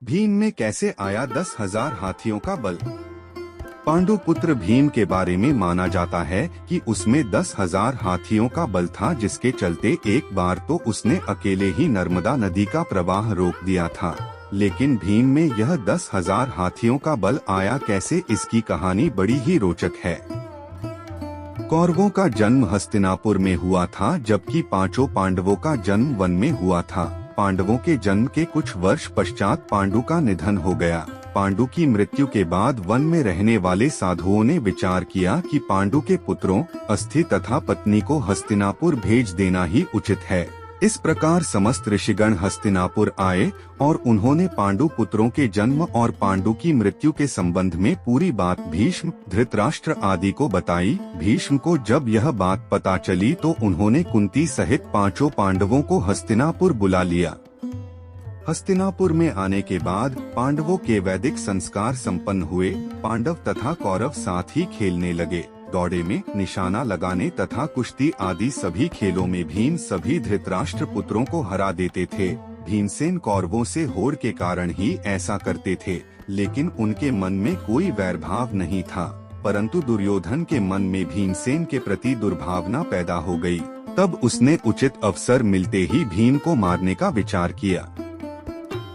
भीम में कैसे आया 10,000 हाथियों का बल। पांडु पुत्र भीम के बारे में माना जाता है कि उसमें 10,000 हाथियों का बल था, जिसके चलते एक बार तो उसने अकेले ही नर्मदा नदी का प्रवाह रोक दिया था। लेकिन भीम में यह 10,000 हाथियों का बल आया कैसे, इसकी कहानी बड़ी ही रोचक है। कौरवों का जन्म हस्तिनापुर में हुआ था, जबकि पांचों पांडवों का जन्म वन में हुआ था। पांडवों के जन्म के कुछ वर्ष पश्चात पांडु का निधन हो गया। पांडु की मृत्यु के बाद वन में रहने वाले साधुओं ने विचार किया कि पांडु के पुत्रों अस्थि तथा पत्नी को हस्तिनापुर भेज देना ही उचित है। इस प्रकार समस्त ऋषिगण हस्तिनापुर आए और उन्होंने पांडु पुत्रों के जन्म और पांडु की मृत्यु के संबंध में पूरी बात भीष्म, धृतराष्ट्र आदि को बताई। भीष्म को जब यह बात पता चली तो उन्होंने कुंती सहित पांचों पांडवों को हस्तिनापुर बुला लिया। हस्तिनापुर में आने के बाद पांडवों के वैदिक संस्कार संपन्न हुए। पांडव तथा कौरव साथ ही खेलने लगे। दौड़े में, निशाना लगाने तथा कुश्ती आदि सभी खेलों में भीम सभी धृतराष्ट्र पुत्रों को हरा देते थे। भीमसेन कौरवों से होड़ के कारण ही ऐसा करते थे, लेकिन उनके मन में कोई वैरभाव नहीं था। परंतु दुर्योधन के मन में भीमसेन के प्रति दुर्भावना पैदा हो गई। तब उसने उचित अवसर मिलते ही भीम को मारने का विचार किया।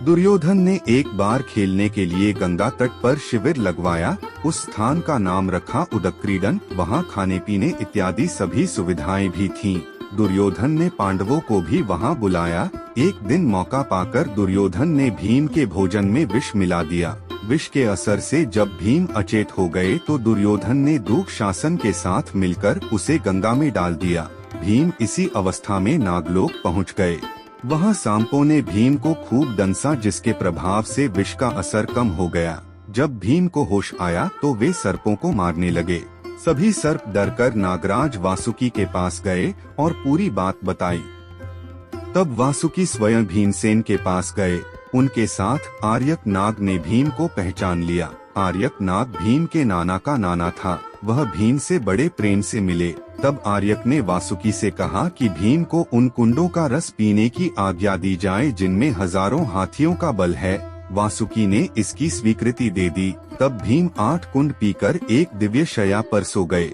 दुर्योधन ने एक बार खेलने के लिए गंगा तट पर शिविर लगवाया। उस स्थान का नाम रखा उदक्रीडन। वहाँ खाने पीने इत्यादि सभी सुविधाएं भी थीं। दुर्योधन ने पांडवों को भी वहाँ बुलाया। एक दिन मौका पाकर दुर्योधन ने भीम के भोजन में विष मिला दिया। विष के असर से जब भीम अचेत हो गए तो दुर्योधन ने दुःशासन के साथ मिलकर उसे गंगा में डाल दिया। भीम इसी अवस्था में नागलोक पहुँच गए। वहाँ सांपों ने भीम को खूब दंसा, जिसके प्रभाव से विष का असर कम हो गया। जब भीम को होश आया तो वे सर्पों को मारने लगे। सभी सर्प डरकर नागराज वासुकी के पास गए और पूरी बात बताई। तब वासुकी स्वयं भीमसेन के पास गए। उनके साथ आर्यक नाग ने भीम को पहचान लिया। आर्यक नाग भीम के नाना का नाना था। वह भीम से बड़े प्रेम से मिले। तब आर्यक ने वासुकी से कहा कि भीम को उन कुंडों का रस पीने की आज्ञा दी जाए जिनमें हजारों हाथियों का बल है। वासुकी ने इसकी स्वीकृति दे दी। तब भीम 8 कुंड पीकर एक दिव्य शैया पर सो गए।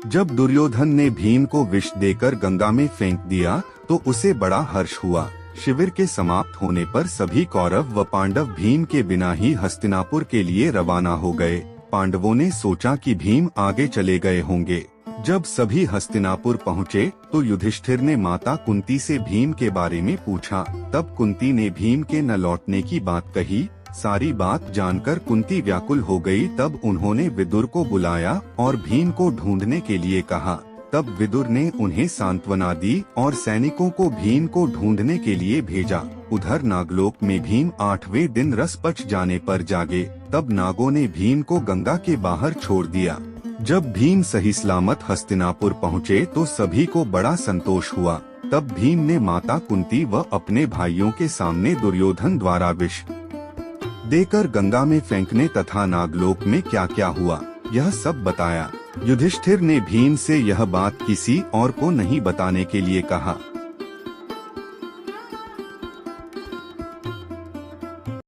जब दुर्योधन ने भीम को विष देकर गंगा में फेंक दिया तो उसे बड़ा हर्ष हुआ। शिविर के समाप्त होने पर सभी कौरव व पांडव भीम के बिना ही हस्तिनापुर के लिए रवाना हो गए। पांडवों ने सोचा कि भीम आगे चले गए होंगे। जब सभी हस्तिनापुर पहुँचे तो युधिष्ठिर ने माता कुंती से भीम के बारे में पूछा। तब कुंती ने भीम के न लौटने की बात कही। सारी बात जानकर कुंती व्याकुल हो गई। तब उन्होंने विदुर को बुलाया और भीम को ढूंढने के लिए कहा। तब विदुर ने उन्हें सांत्वना दी और सैनिकों को भीम को ढूंढने के लिए भेजा। उधर नागलोक में भीम 8वें दिन रस पच जाने पर जागे। तब नागों ने भीम को गंगा के बाहर छोड़ दिया। जब भीम सही सलामत हस्तिनापुर पहुँचे तो सभी को बड़ा संतोष हुआ। तब भीम ने माता कुंती व अपने भाइयों के सामने दुर्योधन द्वारा विष देकर गंगा में फेंकने तथा नागलोक में क्या क्या हुआ यह सब बताया। युधिष्ठिर ने भीम से यह बात किसी और को नहीं बताने के लिए कहा।